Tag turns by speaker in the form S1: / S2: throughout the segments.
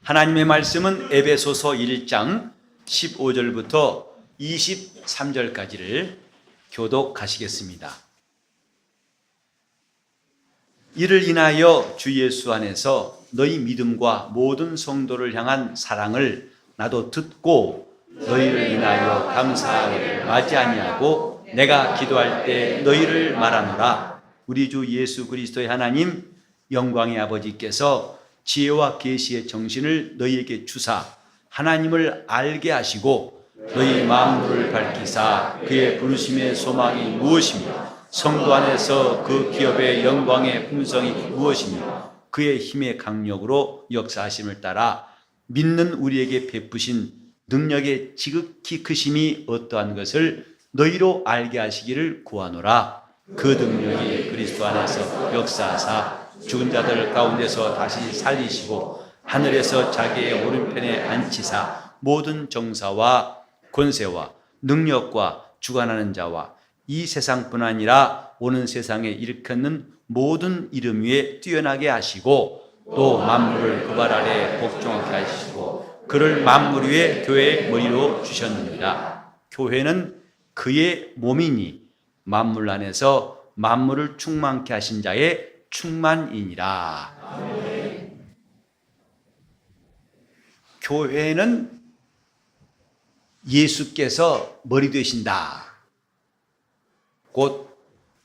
S1: 하나님의 말씀은 에베소서 1장 15절부터 23절까지를 교독하시겠습니다. 이를 인하여 주 예수 안에서 너희 믿음과 모든 성도를 향한 사랑을 나도 듣고 너희를 인하여 감사하기를 마지 아니하고 내가 기도할 때 너희를 말하노라. 우리 주 예수 그리스도의 하나님 영광의 아버지께서 지혜와 계시의 정신을 너희에게 주사 하나님을 알게 하시고 너희 마음을 밝히사 그의 부르심의 소망이 무엇이며 성도 안에서 그 기업의 영광의 풍성이 무엇이며 그의 힘의 강력으로 역사하심을 따라 믿는 우리에게 베푸신 능력의 지극히 크심이 어떠한 것을 너희로 알게 하시기를 구하노라. 그 능력이 그리스도 안에서 역사하사 죽은 자들 가운데서 다시 살리시고 하늘에서 자기의 오른편에 앉히사 모든 정사와 권세와 능력과 주관하는 자와 이 세상뿐 아니라 오는 세상에 일컫는 모든 이름 위에 뛰어나게 하시고 또 만물을 그 발 아래 복종하게 하시고 그를 만물 위에 교회의 머리로 주셨느니라. 교회는 그의 몸이니 만물 안에서 만물을 충만케 하신 자의 충만이니라. 아멘. 교회는 예수께서 머리 되신다. 곧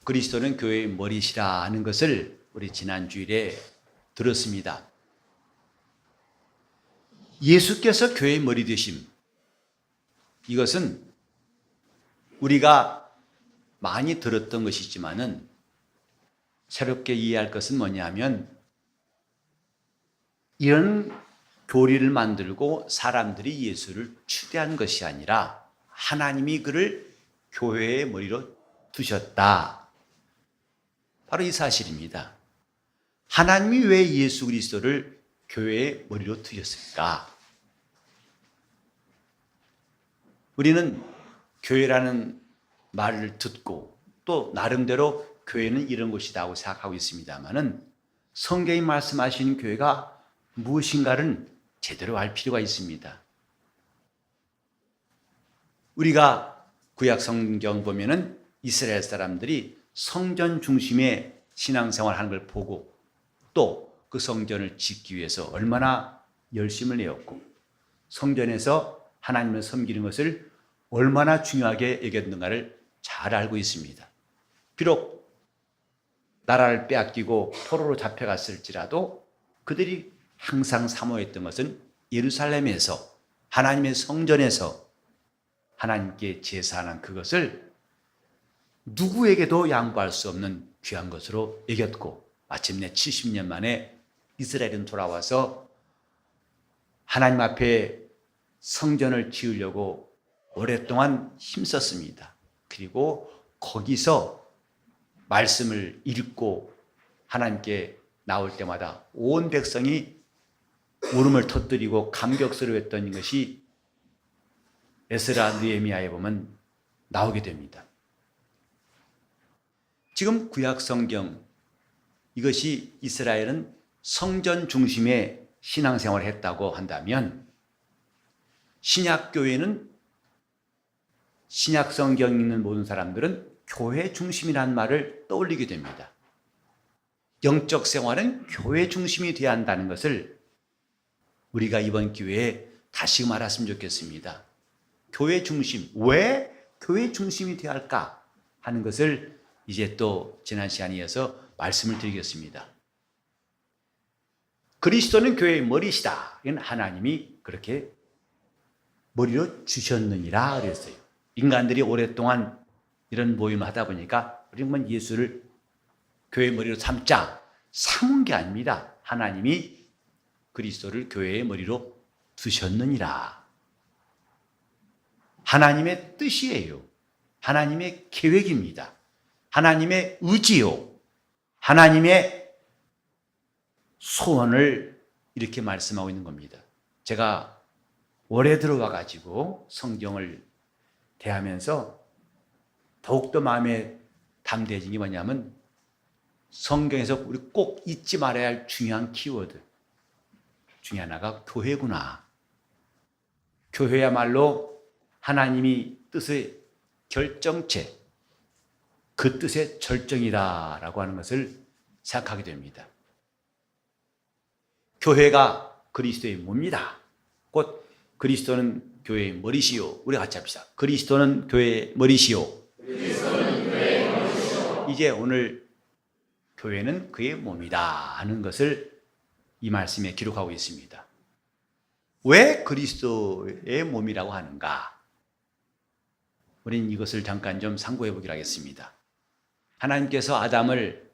S1: 그리스도는 교회의 머리시라 하는 것을 우리 지난 주일에 들었습니다. 예수께서 교회의 머리 되심, 이것은 우리가 많이 들었던 것이지만은 새롭게 이해할 것은 뭐냐면 이런 교리를 만들고 사람들이 예수를 추대한 것이 아니라 하나님이 그를 교회의 머리로 두셨다. 바로 이 사실입니다. 하나님이 왜 예수 그리스도를 교회의 머리로 두셨을까? 우리는 교회라는 말을 듣고 또 나름대로 교회는 이런 곳이다 하고 생각하고 있습니다만은 성경이 말씀하시는 교회가 무엇인가를 제대로 알 필요가 있습니다. 우리가 구약 성경 보면은 이스라엘 사람들이 성전 중심의 신앙생활 하는 걸 보고 또 그 성전을 짓기 위해서 얼마나 열심을 내었고 성전에서 하나님을 섬기는 것을 얼마나 중요하게 여겼는가를 잘 알고 있습니다. 비록 나라를 빼앗기고 포로로 잡혀갔을지라도 그들이 항상 사모했던 것은 예루살렘에서 하나님의 성전에서 하나님께 제사하는 그것을 누구에게도 양보할 수 없는 귀한 것으로 여겼고 마침내 70년 만에 이스라엘은 돌아와서 하나님 앞에 성전을 지으려고 오랫동안 힘썼습니다. 그리고 거기서 말씀을 읽고 하나님께 나올 때마다 온 백성이 울음을 터뜨리고 감격스러워했던 것이 에스라 느헤미야에 보면 나오게 됩니다. 지금 구약 성경 이것이 이스라엘은 성전 중심의 신앙생활을 했다고 한다면 신약 교회는 신약 성경 읽는 모든 사람들은 교회 중심이라는 말을 떠올리게 됩니다. 영적 생활은 교회 중심이 되어야 한다는 것을 우리가 이번 기회에 다시금 알았으면 좋겠습니다. 교회 중심, 왜 교회 중심이 되어야 할까 하는 것을 이제 또 지난 시간에 이어서 말씀을 드리겠습니다. 그리스도는 교회의 머리시다. 이건 하나님이 그렇게 머리로 주셨느니라 그랬어요. 인간들이 오랫동안 이런 모임을 하다 보니까 우리는 예수를 교회의 머리로 삼은 게 아닙니다. 하나님이 그리스도를 교회의 머리로 두셨느니라. 하나님의 뜻이에요. 하나님의 계획입니다. 하나님의 의지요. 하나님의 소원을 이렇게 말씀하고 있는 겁니다. 제가 올해 들어와 가지고 성경을 대하면서 더욱더 마음에 담대해진 게 뭐냐면 성경에서 우리 꼭 잊지 말아야 할 중요한 키워드, 중에 하나가 교회구나. 교회야말로 하나님이 뜻의 결정체, 그 뜻의 절정이다라고 하는 것을 생각하게 됩니다. 교회가 그리스도의 몸이다. 곧 그리스도는 교회의 머리시오. 우리 같이 합시다. 그리스도는 교회의 머리시오. 이제 오늘 교회는 그의 몸이다 하는 것을 이 말씀에 기록하고 있습니다. 왜 그리스도의 몸이라고 하는가? 우리는 이것을 잠깐 좀 상고해 보기로 하겠습니다. 하나님께서 아담을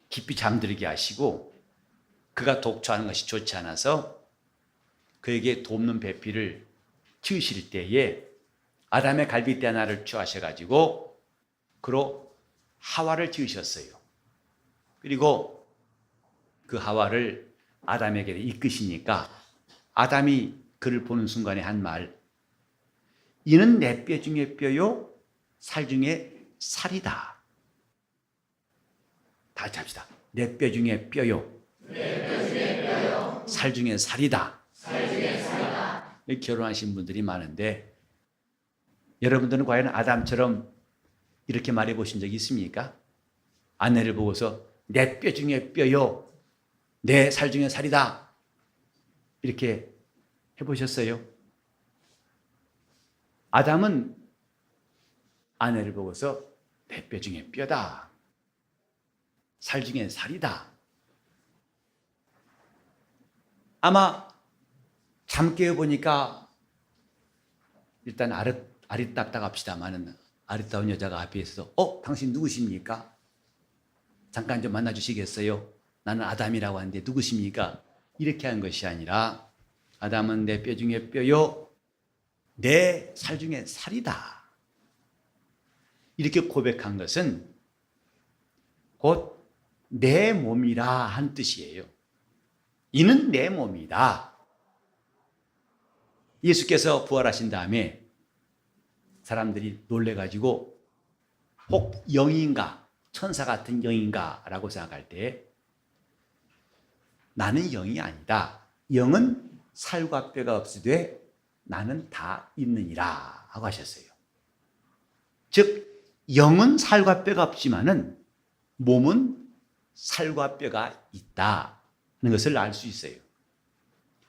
S1: 깊이 잠들게 하시고 그가 독초하는 것이 좋지 않아서 그에게 돕는 배필을 지으실 때에 아담의 갈비뼈 하나를 취하셔가지고 그로 하와를 지으셨어요. 그리고 그 하와를 아담에게 이끄시니까 아담이 그를 보는 순간에 한 말, 이는 내 뼈 중에 뼈요 살 중에 살이다. 다 같이 합시다. 내 뼈 중에 뼈요, 살 중에 살이다. 결혼하신 분들이 많은데 여러분들은 과연 아담처럼 이렇게 말해 보신 적이 있습니까? 아내를 보고서 내 뼈 중에 뼈요, 내 살 중에 살이다. 이렇게 해보셨어요? 아담은 아내를 보고서 내 뼈 중에 뼈다, 살 중에 살이다. 아마 잠 깨어보니까 일단 아리따답합시다마는 아리따운 여자가 앞에 있어서 당신 누구십니까? 잠깐 좀 만나주시겠어요? 나는 아담이라고 하는데 누구십니까? 이렇게 한 것이 아니라 아담은 내 뼈 중에 뼈요, 내 살 중에 살이다. 이렇게 고백한 것은 곧 내 몸이라 한 뜻이에요. 이는 내 몸이다. 예수께서 부활하신 다음에 사람들이 놀래가지고 혹 영인가, 천사 같은 영인가 라고 생각할 때 나는 영이 아니다. 영은 살과 뼈가 없으되 나는 다 있느니라 하고 하셨어요. 즉 영은 살과 뼈가 없지만은 몸은 살과 뼈가 있다는 것을 알 수 있어요.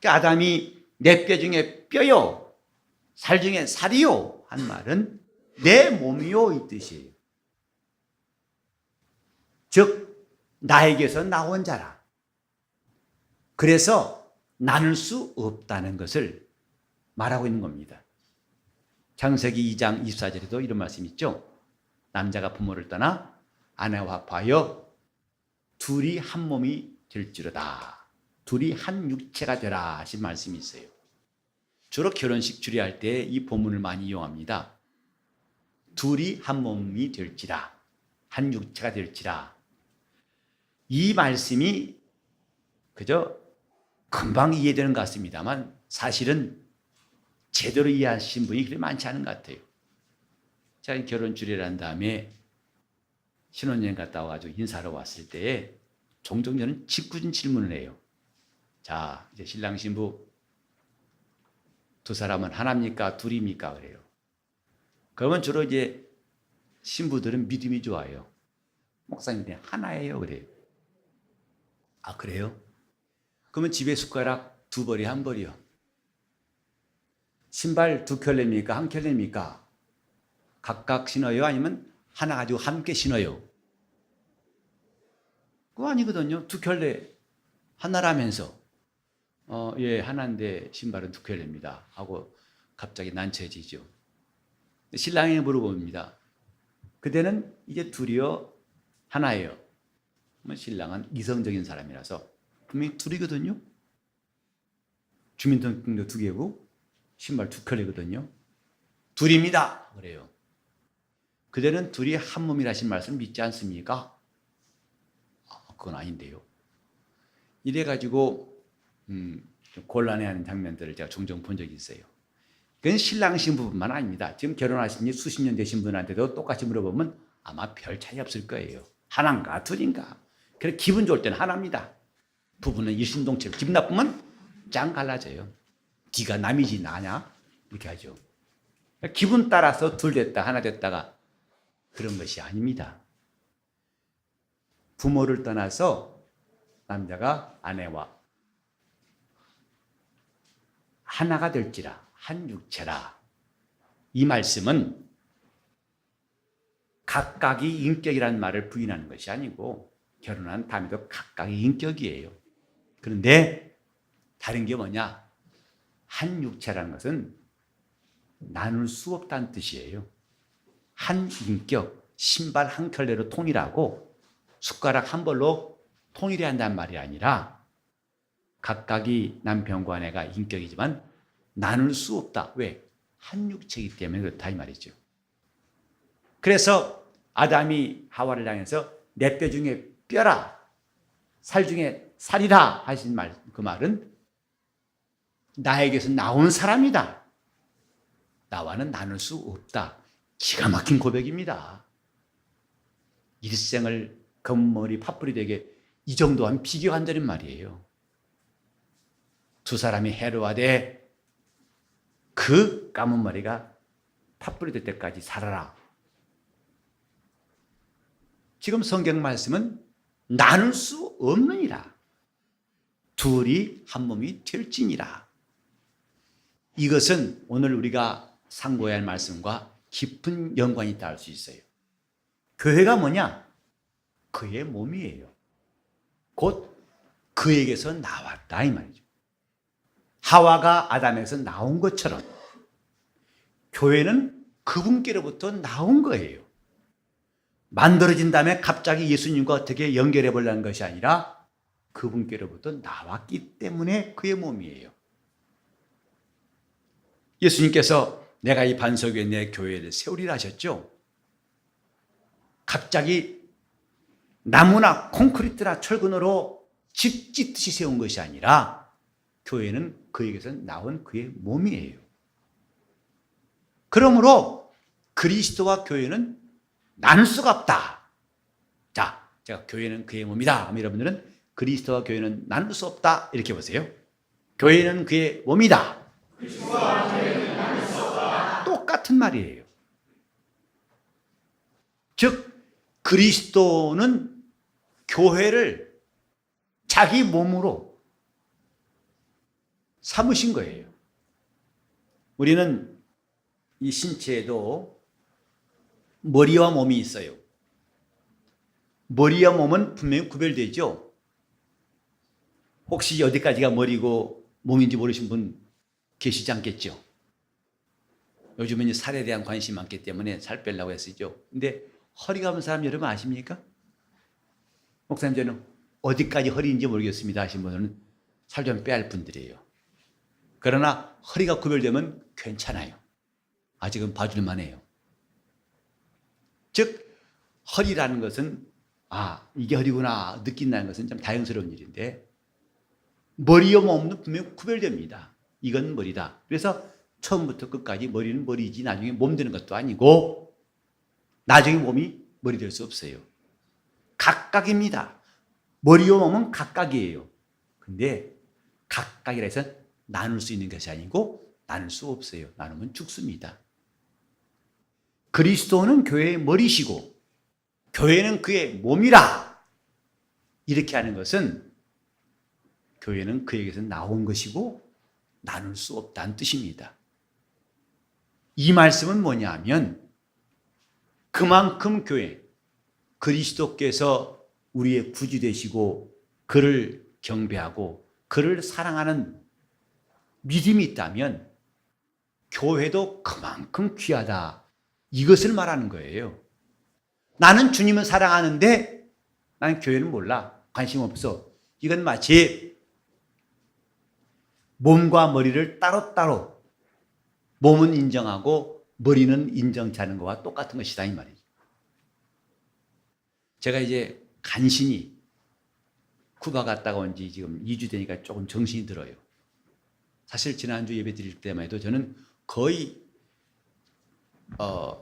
S1: 그러니까 아담이 내 뼈 중에 뼈요, 살 중에 살이요 한 말은 내 몸이요 이 뜻이에요. 즉 나에게서 나온 자라. 그래서 나눌 수 없다는 것을 말하고 있는 겁니다. 창세기 2장 24절에도 이런 말씀이 있죠. 남자가 부모를 떠나 아내와 합하여 둘이 한 몸이 될지로다. 둘이 한 육체가 되라 하신 말씀이 있어요. 주로 결혼식 주례할 때 이 본문을 많이 이용합니다. 둘이 한 몸이 될지라, 한 육체가 될지라. 이 말씀이 그저 금방 이해되는 것 같습니다만 사실은 제대로 이해하신 분이 그렇게 많지 않은 것 같아요. 제가 결혼 주례를 한 다음에 신혼여행 갔다 와가지고 인사하러 왔을 때에 종종 저는 짓궂은 질문을 해요. 자, 이제 신랑 신부 두 사람은 하나입니까? 둘입니까? 그래요. 그러면 주로 이제 신부들은 믿음이 좋아요. 목사님이 하나예요. 그래요. 아, 그래요? 그러면 집에 숟가락 두 벌이 한 벌이요. 신발 두 켤레입니까? 한 켤레입니까? 각각 신어요? 아니면 하나 가지고 함께 신어요? 그거 아니거든요. 두 켤레 하나라면서 예, 하나인데 신발은 두 켤레입니다 하고 갑자기 난처해지죠. 신랑이 물어봅니다. 그대는 이제 둘이요? 하나예요? 신랑은 이성적인 사람이라서 분명히 둘이거든요. 주민등록증도 두 개고 신발 두 켤레거든요. 둘입니다. 그래요. 그대는 둘이 한 몸이라신 말씀 믿지 않습니까? 그건 아닌데요. 이래가지고 좀 곤란해하는 장면들을 제가 종종 본 적이 있어요. 그건 신랑 신부뿐만 아닙니다. 지금 결혼하신 지 수십 년 되신 분한테도 똑같이 물어보면 아마 별 차이 없을 거예요. 하나인가 둘인가. 그래 기분 좋을 때는 하나입니다. 부부는 일심동체로 기분 나쁘면 짱 갈라져요. 네가 남이지 나냐? 이렇게 하죠. 기분 따라서 둘 됐다 하나 됐다가 그런 것이 아닙니다. 부모를 떠나서 남자가 아내와 하나가 될지라 한 육체라. 이 말씀은 각각이 인격이라는 말을 부인하는 것이 아니고 결혼한 다음에도 각각의 인격이에요. 그런데 다른 게 뭐냐? 한 육체라는 것은 나눌 수 없다는 뜻이에요. 한 인격, 신발 한 켤레로 통일하고 숟가락 한 벌로 통일해야 한다는 말이 아니라 각각이 남편과 아내가 인격이지만 나눌 수 없다. 왜? 한 육체이기 때문에 그렇다 이 말이죠. 그래서 아담이 하와를 향해서 내 뼈 중에 뼈라, 살 중에 살이라 하신 말, 그 말은 나에게서 나온 사람이다. 나와는 나눌 수 없다. 기가 막힌 고백입니다. 일생을 검머리 팥불이 되게 이 정도 하면 비교가 안 되는 말이에요. 두 사람이 해로하되 그 까만 머리가 팥불이 될 때까지 살아라. 지금 성경 말씀은 나눌 수 없느니라. 둘이 한 몸이 될지니라. 이것은 오늘 우리가 상고해야 할 말씀과 깊은 연관이 있다 할 수 있어요. 교회가 뭐냐? 그의 몸이에요. 곧 그에게서 나왔다 이 말이죠. 하와가 아담에서 나온 것처럼 교회는 그분께로부터 나온 거예요. 만들어진 다음에 갑자기 예수님과 어떻게 연결해 보려는 것이 아니라 그분께로부터 나왔기 때문에 그의 몸이에요. 예수님께서 내가 이 반석 위에 내 교회를 세우리라 하셨죠. 갑자기 나무나 콘크리트나 철근으로 집 짓듯이 세운 것이 아니라 교회는 그에게서 나온 그의 몸이에요. 그러므로 그리스도와 교회는 나눌 수가 없다. 자, 제가 교회는 그의 몸이다 하면 여러분들은 그리스도와 교회는 나눌 수 없다 이렇게 보세요. 교회는 그의 몸이다. 그리스도와 교회는 나눌 수 없다. 똑같은 말이에요. 즉 그리스도는 교회를 자기 몸으로 삼으신 거예요. 우리는 이 신체에도 머리와 몸이 있어요. 머리와 몸은 분명히 구별되죠. 혹시 어디까지가 머리고 몸인지 모르신 분 계시지 않겠죠. 요즘은 살에 대한 관심이 많기 때문에 살 빼려고 했었죠. 근데 허리가 아픈 사람 여러분 아십니까? 목사님 저는 어디까지 허리인지 모르겠습니다 하신 분은 살 좀 빼야 할 분들이에요. 그러나 허리가 구별되면 괜찮아요. 아직은 봐줄만 해요. 즉 허리라는 것은 이게 허리구나 느낀다는 것은 좀 다행스러운 일인데 머리와 몸은 분명히 구별됩니다. 이건 머리다. 그래서 처음부터 끝까지 머리는 머리지 나중에 몸 되는 것도 아니고 나중에 몸이 머리 될 수 없어요. 각각입니다. 머리와 몸은 각각이에요. 근데 각각이라 해서 나눌 수 있는 것이 아니고 나눌 수 없어요. 나누면 죽습니다. 그리스도는 교회의 머리시고 교회는 그의 몸이라 이렇게 하는 것은 교회는 그에게서 나온 것이고 나눌 수 없다는 뜻입니다. 이 말씀은 뭐냐 하면 그만큼 교회, 그리스도께서 우리의 구주 되시고 그를 경배하고 그를 사랑하는 믿음이 있다면 교회도 그만큼 귀하다. 이것을 말하는 거예요. 나는 주님을 사랑하는데 나는 교회는 몰라. 관심 없어. 이건 마치 몸과 머리를 따로따로 몸은 인정하고 머리는 인정치 않은 것과 똑같은 것이다 이 말이죠. 제가 이제 간신히 쿠바 갔다가 온 지 지금 2주 되니까 조금 정신이 들어요. 사실 지난주 예배 드릴 때만 해도 저는 거의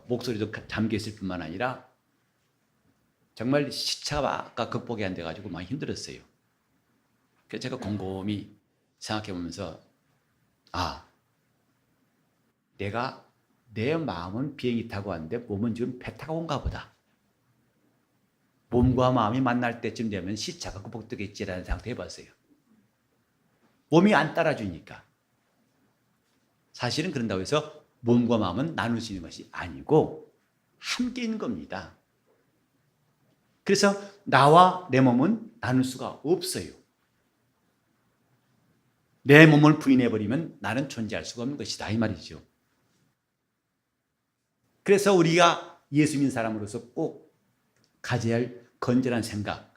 S1: 목소리도 잠겨있을 뿐만 아니라 정말 시차가 극복이 안 돼가지고 많이 힘들었어요. 그래서 제가 곰곰이 생각해 보면서 내가 내 마음은 비행기 타고 왔는데 몸은 지금 배 타고 온가 보다. 몸과 마음이 만날 때쯤 되면 시차가 극복되겠지라는 생각도 해봤어요. 몸이 안 따라주니까. 사실은 그런다고 해서 몸과 마음은 나눌 수 있는 것이 아니고 함께 있는 겁니다. 그래서 나와 내 몸은 나눌 수가 없어요. 내 몸을 부인해버리면 나는 존재할 수가 없는 것이다 이 말이죠. 그래서 우리가 예수 믿는 사람으로서 꼭 가져야 할 건전한 생각,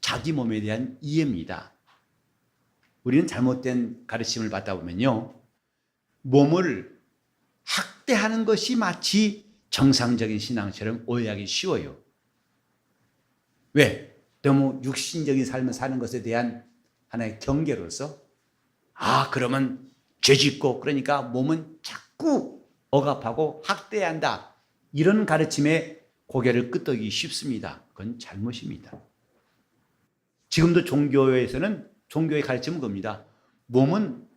S1: 자기 몸에 대한 이해입니다. 우리는 잘못된 가르침을 받다 보면요, 몸을 학대하는 것이 마치 정상적인 신앙처럼 오해하기 쉬워요. 왜? 너무 육신적인 삶을 사는 것에 대한 하나의 경계로서 그러면 죄짓고 그러니까 몸은 자꾸 억압하고 학대해야 한다. 이런 가르침에 고개를 끄덕이기 쉽습니다. 그건 잘못입니다. 지금도 종교에서는 종교의 가르침은 겁니다. 몸은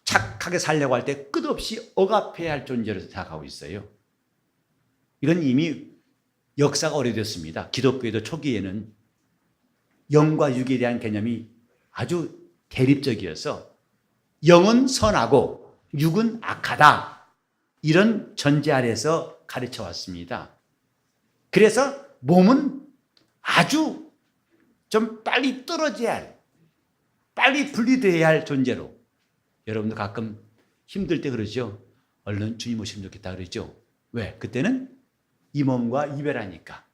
S1: 착하게 살려고 할 때 끝없이 억압해야 할 존재로 생각하고 있어요. 이건 이미 역사가 오래됐습니다. 기독교에도 초기에는 영과 육에 대한 개념이 아주 대립적이어서 영은 선하고 육은 악하다. 이런 전제 아래서 가르쳐 왔습니다. 그래서 몸은 아주 좀 빨리 떨어져야 할, 빨리 분리되어야 할 존재로. 여러분도 가끔 힘들 때 그러죠. 얼른 주님 오시면 좋겠다 그러죠. 왜? 그때는 이 몸과 이별하니까.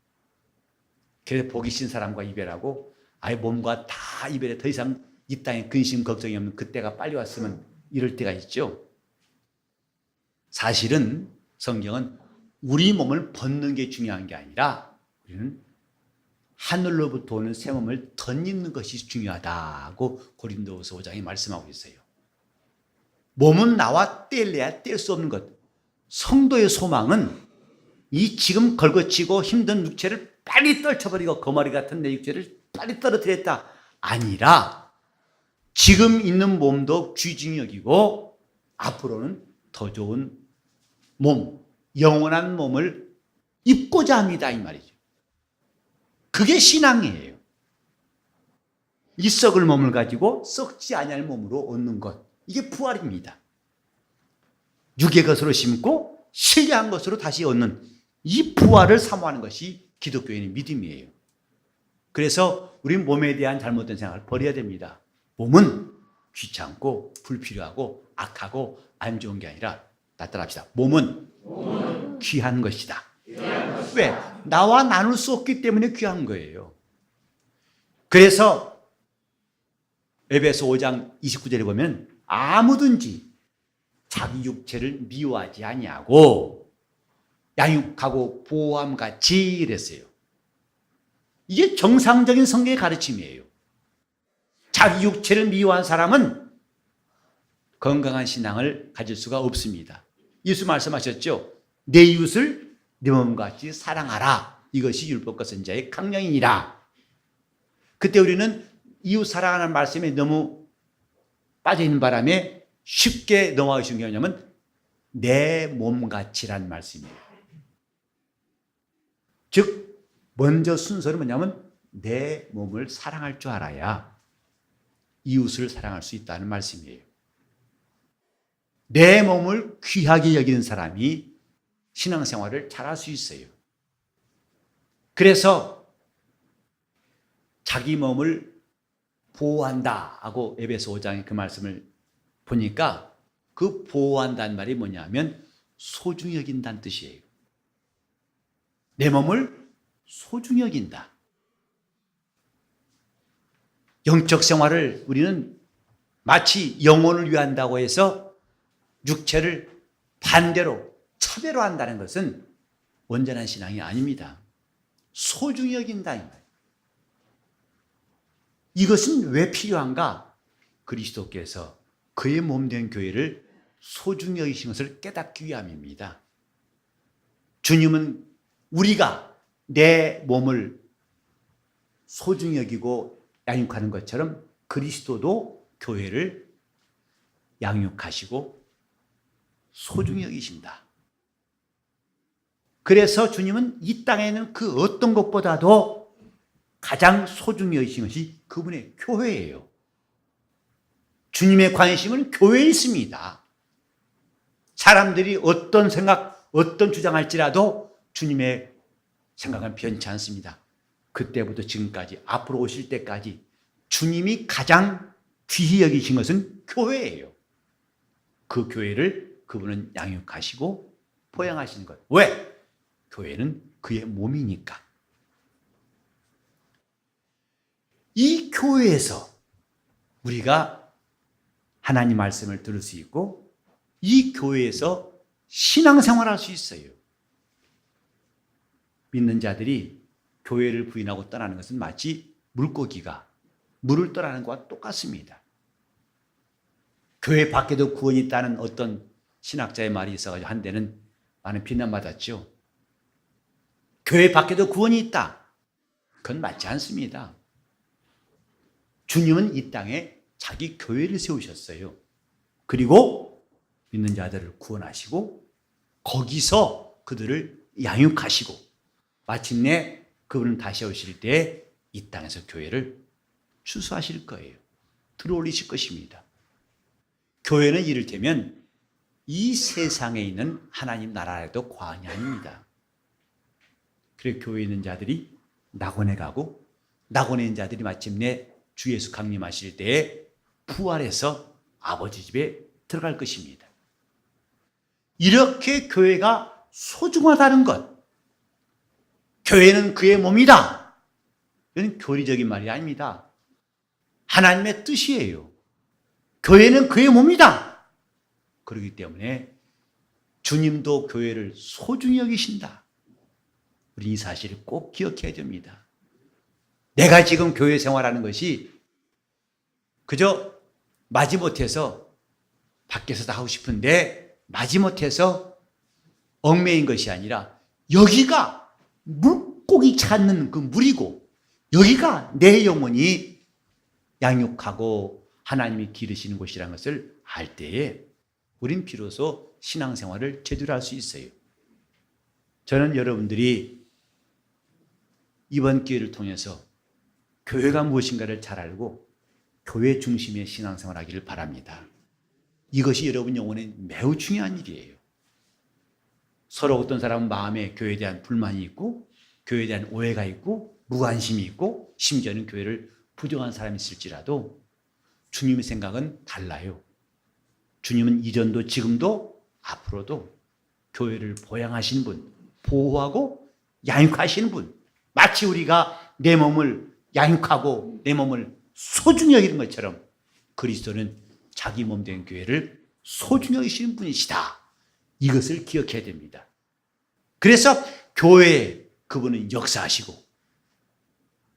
S1: 그래서 보기 싫은 사람과 이별하고 아예 몸과 다 이별해 더 이상 이 땅에 근심 걱정이 없는 그때가 빨리 왔으면 이럴 때가 있죠. 사실은 성경은 우리 몸을 벗는 게 중요한 게 아니라 우리는 하늘로부터 오는 새 몸을 덧입는 것이 중요하다고 고린도후서 5장에 말씀하고 있어요. 몸은 나와 뗄래야 뗄 수 없는 것. 성도의 소망은 이 지금 걸거치고 힘든 육체를 빨리 떨쳐버리고 거머리 같은 내 육체를 빨리 떨어뜨렸다 아니라 지금 있는 몸도 귀중히 여기고 앞으로는 더 좋은 몸, 영원한 몸을 입고자 합니다 이 말이죠. 그게 신앙이에요. 이 썩을 몸을 가지고 썩지 아니할 몸으로 얻는 것, 이게 부활입니다. 육의 것으로 심고 신령한 것으로 다시 얻는 이 부활을 사모하는 것이 기독교인의 믿음이에요. 그래서 우리는 몸에 대한 잘못된 생각을 버려야 됩니다. 몸은 귀찮고 불필요하고 악하고 안 좋은 게 아니라 따라합시다. 몸은 귀한 것이다. 왜? 나와 나눌 수 없기 때문에 귀한 거예요. 그래서 에베소 5장 29절에 보면 아무든지 자기 육체를 미워하지 아니하고 양육하고 보호함같이 이랬어요. 이게 정상적인 성경의 가르침이에요. 자기 육체를 미워한 사람은 건강한 신앙을 가질 수가 없습니다. 예수 말씀하셨죠. 내 이웃을 내 몸같이 사랑하라. 이것이 율법과 선지자의 강령이니라. 그때 우리는 이웃 사랑하는 말씀에 너무 빠져있는 바람에 쉽게 넘어가기 쉬운 게 뭐냐면 내 몸같이란 말씀이에요. 즉 먼저 순서는 뭐냐면 내 몸을 사랑할 줄 알아야 이웃을 사랑할 수 있다는 말씀이에요. 내 몸을 귀하게 여기는 사람이 신앙생활을 잘할 수 있어요. 그래서 자기 몸을 보호한다 하고 에베소 5장의 그 말씀을 보니까 그 보호한다는 말이 뭐냐면 소중히 여긴다는 뜻이에요. 내 몸을 소중히 여긴다. 영적 생활을 우리는 마치 영혼을 위한다고 해서 육체를 반대로 차별화한다는 것은 온전한 신앙이 아닙니다. 소중히 여긴다 이 말이에요. 이것은 왜 필요한가? 그리스도께서 그의 몸된 교회를 소중히 여기신 것을 깨닫기 위함입니다. 주님은 우리가 내 몸을 소중히 여기고 양육하는 것처럼 그리스도도 교회를 양육하시고 소중히 여기신다. 그래서 주님은 이 땅에는 그 어떤 것보다도 가장 소중히 여기신 것이 그분의 교회예요. 주님의 관심은 교회에 있습니다. 사람들이 어떤 생각, 어떤 주장할지라도 주님의 생각은 변치 않습니다. 그때부터 지금까지, 앞으로 오실 때까지 주님이 가장 귀히 여기신 것은 교회예요. 그 교회를 그분은 양육하시고 포양하시는 것. 왜? 교회는 그의 몸이니까. 이 교회에서 우리가 하나님 말씀을 들을 수 있고 이 교회에서 신앙생활할 수 있어요. 믿는 자들이 교회를 부인하고 떠나는 것은 마치 물고기가 물을 떠나는 것과 똑같습니다. 교회 밖에도 구원이 있다는 어떤 신학자의 말이 있어가지고 한때는 많은 비난받았죠. 교회 밖에도 구원이 있다. 그건 맞지 않습니다. 주님은 이 땅에 자기 교회를 세우셨어요. 그리고 믿는 자들을 구원하시고 거기서 그들을 양육하시고 마침내 그분은 다시 오실 때 이 땅에서 교회를 추수하실 거예요. 들어올리실 것입니다. 교회는 이를테면 이 세상에 있는 하나님 나라에도 과언이 아닙니다. 그래서 교회에 있는 자들이 낙원에 가고 낙원에 있는 자들이 마침내 주 예수 강림하실 때에 부활해서 아버지 집에 들어갈 것입니다. 이렇게 교회가 소중하다는 것. 교회는 그의 몸이다. 이건 교리적인 말이 아닙니다. 하나님의 뜻이에요. 교회는 그의 몸이다. 그렇기 때문에 주님도 교회를 소중히 여기신다. 우리 이 사실을 꼭 기억해야 됩니다. 내가 지금 교회 생활하는 것이 그저 마지못해서 밖에서도 하고 싶은데 마지못해서 얽매인 것이 아니라 여기가 물고기 찾는 그 물이고 여기가 내 영혼이 양육하고 하나님이 기르시는 곳이라는 것을 알 때에 우린 비로소 신앙생활을 제대로 할 수 있어요. 저는 여러분들이 이번 기회를 통해서 교회가 무엇인가를 잘 알고 교회 중심의 신앙생활 하기를 바랍니다. 이것이 여러분 영혼에 매우 중요한 일이에요. 서로 어떤 사람은 마음에 교회에 대한 불만이 있고 교회에 대한 오해가 있고 무관심이 있고 심지어는 교회를 부정한 사람이 있을지라도 주님의 생각은 달라요. 주님은 이전도 지금도 앞으로도 교회를 보양하시는 분, 보호하고 양육하시는 분, 마치 우리가 내 몸을 양육하고 내 몸을 소중히 여기는 것처럼 그리스도는 자기 몸 된 교회를 소중히 여기시는 분이시다. 이것을 기억해야 됩니다. 그래서 교회에 그분은 역사하시고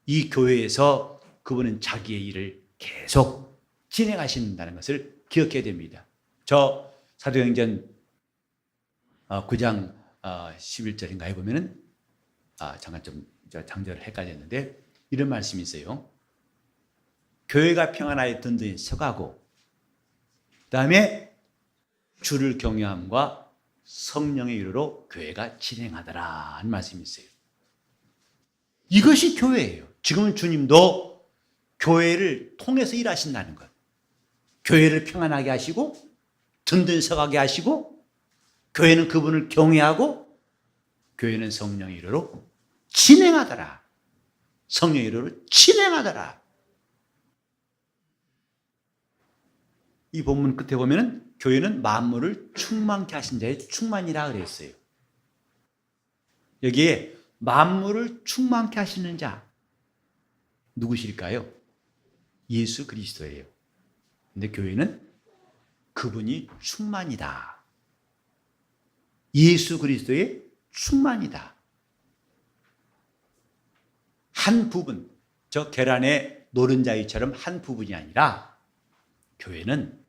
S1: 이 교회에서 그분은 자기의 일을 계속 진행하신다는 것을 기억해야 됩니다. 저 사도행전 9장 11절인가에 보면은 잠깐 좀 장절을 헷갈렸는데 이런 말씀이 있어요. 교회가 평안하여 든든히 서가고 그다음에 주를 경외함과 성령의 위로로 교회가 진행하더라 하는 말씀이 있어요. 이것이 교회예요. 지금은 주님도 교회를 통해서 일하신다는 것. 교회를 평안하게 하시고 든든히 서가게 하시고 교회는 그분을 경외하고 교회는 성령의 위로로 진행하더라. 성령의 위로로 진행하더라. 이 본문 끝에 보면은 교회는 만물을 충만케 하신 자의 충만이라 그랬어요. 여기에 만물을 충만케 하시는 자 누구실까요? 예수 그리스도예요. 근데 교회는 그분이 충만이다. 예수 그리스도의 충만이다. 한 부분, 저 계란의 노른자위처럼 한 부분이 아니라 교회는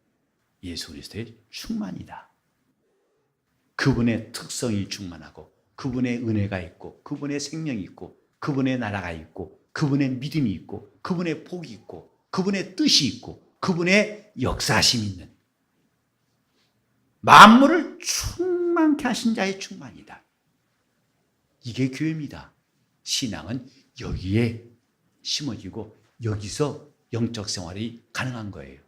S1: 예수 그리스도의 충만이다. 그분의 특성이 충만하고 그분의 은혜가 있고 그분의 생명이 있고 그분의 나라가 있고 그분의 믿음이 있고 그분의 복이 있고 그분의 뜻이 있고 그분의 역사심이 있는 만물을 충만케 하신 자의 충만이다. 이게 교회입니다. 신앙은 여기에 심어지고 여기서 영적 생활이 가능한 거예요.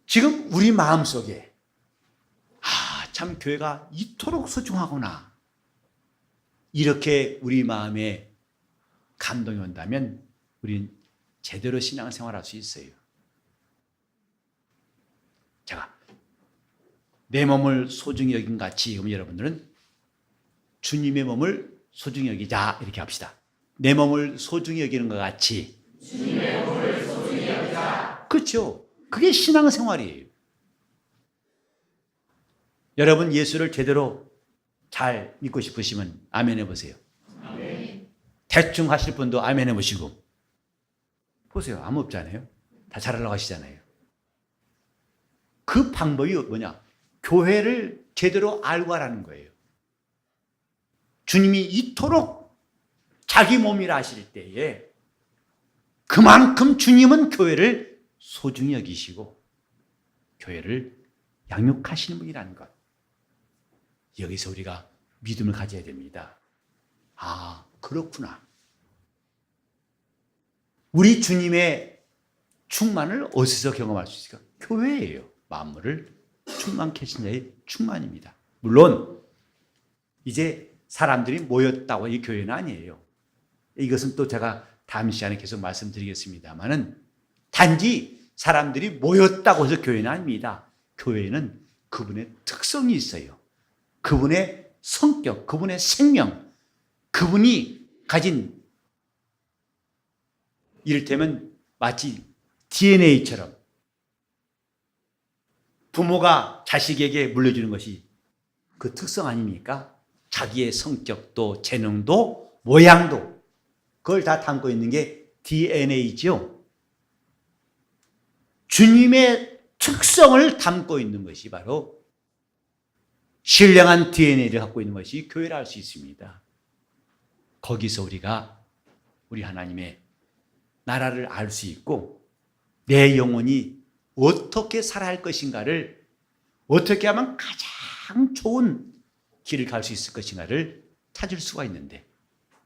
S1: 지금 우리 마음속에 참 교회가 이토록 소중하구나 이렇게 우리 마음에 감동이 온다면 우리는 제대로 신앙생활할 수 있어요. 제가 내 몸을 소중히 여긴 같이 그럼 여러분들은 주님의 몸을 소중히 여기자 이렇게 합시다. 내 몸을 소중히 여기는 것 같이
S2: 주님의 몸을 소중히 여기자.
S1: 그렇죠. 그게 신앙생활이에요. 여러분 예수를 제대로 잘 믿고 싶으시면 아멘 해보세요.
S2: 아멘.
S1: 대충 하실 분도 아멘 해보시고 보세요. 아무 없잖아요. 다 잘하려고 하시잖아요. 그 방법이 뭐냐? 교회를 제대로 알고 하라는 거예요. 주님이 이토록 자기 몸이라 하실 때에 그만큼 주님은 교회를 소중히 여기시고 교회를 양육하시는 분이라는 것. 여기서 우리가 믿음을 가져야 됩니다. 아, 그렇구나. 우리 주님의 충만을 어디서 경험할 수 있을까? 교회예요. 만물을 충만케 하신 자의 충만입니다. 물론 이제 사람들이 모였다고 이 교회는 아니에요. 이것은 또 제가 다음 시간에 계속 말씀드리겠습니다만은 단지 사람들이 모였다고 해서 교회는 아닙니다. 교회는 그분의 특성이 있어요. 그분의 성격, 그분의 생명, 그분이 가진 이를테면 마치 DNA처럼 부모가 자식에게 물려주는 것이 그 특성 아닙니까? 자기의 성격도 재능도 모양도 그걸 다 담고 있는 게 DNA죠. 주님의 특성을 담고 있는 것이 바로 신령한 DNA를 갖고 있는 것이 교회라 할 수 있습니다. 거기서 우리가 우리 하나님의 나라를 알 수 있고 내 영혼이 어떻게 살아야 할 것인가를 어떻게 하면 가장 좋은 길을 갈 수 있을 것인가를 찾을 수가 있는데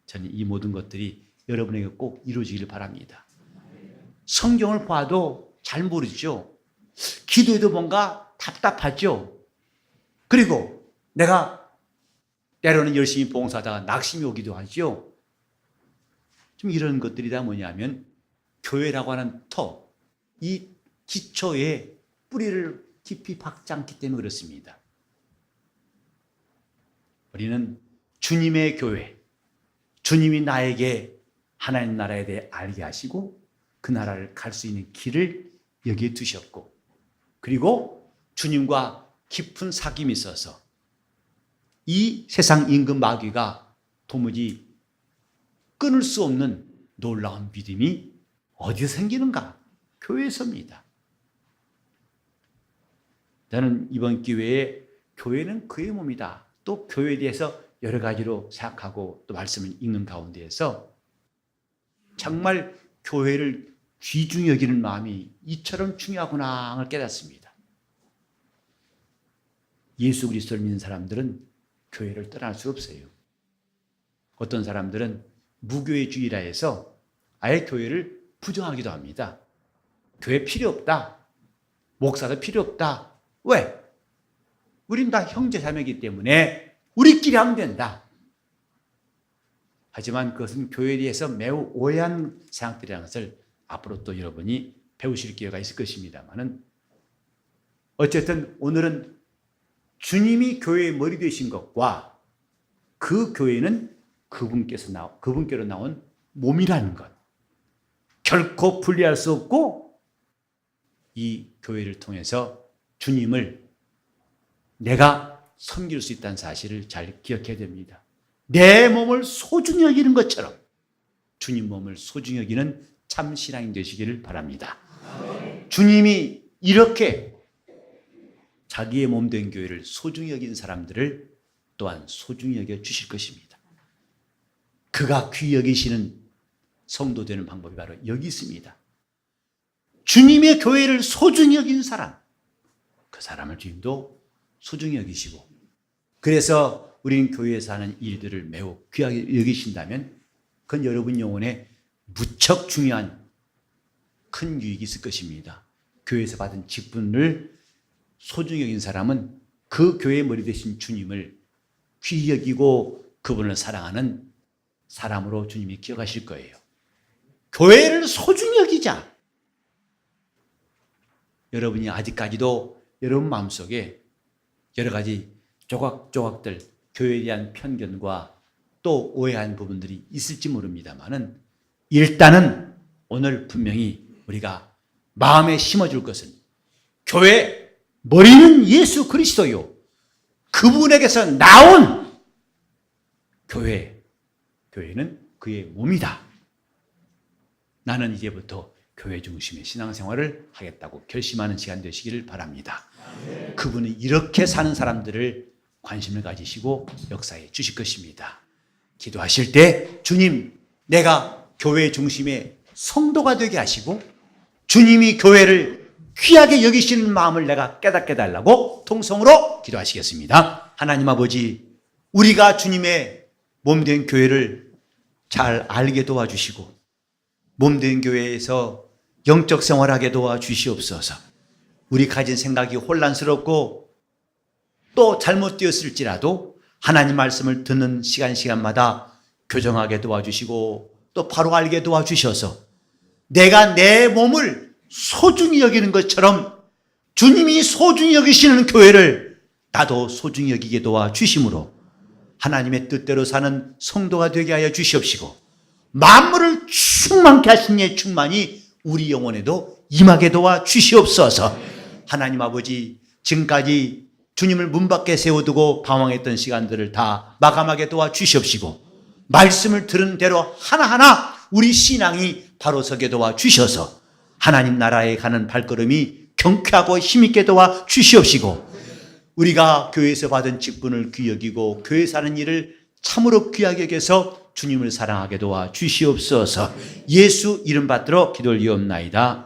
S1: 저는 이 모든 것들이 여러분에게 꼭 이루어지기를 바랍니다. 성경을 봐도 잘 모르죠. 기도해도 뭔가 답답하죠. 그리고 내가 때로는 열심히 봉사하다가 낙심이 오기도 하죠. 좀 이런 것들이 다 뭐냐면 교회라고 하는 터, 이 기초에 뿌리를 깊이 박지 않기 때문에 그렇습니다. 우리는 주님의 교회, 주님이 나에게 하나님 나라에 대해 알게 하시고 그 나라를 갈 수 있는 길을 여기에 두셨고 그리고 주님과 깊은 사귐이 있어서 이 세상 임금 마귀가 도무지 끊을 수 없는 놀라운 믿음이 어디서 생기는가? 교회에서입니다. 저는 이번 기회에 교회는 그의 몸이다. 또 교회에 대해서 여러 가지로 생각하고 또 말씀을 읽는 가운데에서 정말 교회를 귀중히 여기는 마음이 이처럼 중요하구나를 깨닫습니다. 예수 그리스도를 믿는 사람들은 교회를 떠날 수 없어요. 어떤 사람들은 무교회주의라 해서 아예 교회를 부정하기도 합니다. 교회 필요 없다. 목사도 필요 없다. 왜? 우린 다 형제자매이기 때문에 우리끼리 하면 된다. 하지만 그것은 교회에 대해서 매우 오해한 생각들이라는 것을 앞으로 또 여러분이 배우실 기회가 있을 것입니다만은 어쨌든 오늘은 주님이 교회의 머리 되신 것과 그 교회는 그분께로 나온 몸이라는 것. 결코 분리할 수 없고 이 교회를 통해서 주님을 내가 섬길 수 있다는 사실을 잘 기억해야 됩니다. 내 몸을 소중히 여기는 것처럼 주님 몸을 소중히 여기는 참 신앙이 되시기를 바랍니다. 주님이 이렇게 자기의 몸 된 교회를 소중히 여긴 사람들을 또한 소중히 여겨 주실 것입니다. 그가 귀히 여기시는 성도 되는 방법이 바로 여기 있습니다. 주님의 교회를 소중히 여긴 사람, 그 사람을 주님도 소중히 여기시고, 그래서 우리는 교회에서 하는 일들을 매우 귀하게 여기신다면 그건 여러분 영혼에 무척 중요한 큰 유익이 있을 것입니다. 교회에서 받은 직분을 소중히 여긴 사람은 그 교회의 머리 되신 주님을 귀히 여기고 그분을 사랑하는 사람으로 주님이 기억하실 거예요. 교회를 소중히 여기자. 여러분이 아직까지도 여러분 마음속에 여러 가지 조각조각들, 교회에 대한 편견과 또 오해한 부분들이 있을지 모릅니다만은 일단은 오늘 분명히 우리가 마음에 심어줄 것은 교회 머리는 예수 그리스도요. 그분에게서 나온 교회는 그의 몸이다. 나는 이제부터 교회 중심의 신앙생활을 하겠다고 결심하는 시간 되시기를 바랍니다. 그분은 이렇게 사는 사람들을 관심을 가지시고 역사해 주실 것입니다. 기도하실 때 주님, 내가 교회 중심의 성도가 되게 하시고 주님이 교회를 귀하게 여기시는 마음을 내가 깨닫게 달라고 통성으로 기도하시겠습니다. 하나님 아버지, 우리가 주님의 몸된 교회를 잘 알게 도와주시고 몸된 교회에서 영적 생활하게 도와주시옵소서. 우리 가진 생각이 혼란스럽고 또 잘못되었을지라도 하나님 말씀을 듣는 시간마다 교정하게 도와주시고 또 바로 알게 도와주셔서 내가 내 몸을 소중히 여기는 것처럼 주님이 소중히 여기시는 교회를 나도 소중히 여기게 도와주심으로 하나님의 뜻대로 사는 성도가 되게 하여 주시옵시고 만물을 충만케 하신 이의 충만이 우리 영혼에도 임하게 도와주시옵소서. 하나님 아버지, 지금까지 주님을 문 밖에 세워두고 방황했던 시간들을 다 마감하게 도와주시옵시고 말씀을 들은 대로 하나하나 우리 신앙이 바로 서게 도와주셔서 하나님 나라에 가는 발걸음이 경쾌하고 힘있게 도와주시옵시고 우리가 교회에서 받은 직분을 귀히 여기고 교회 사는 일을 참으로 귀하게 여겨서 주님을 사랑하게 도와주시옵소서. 예수 이름 받들어 기도를 이옵나이다.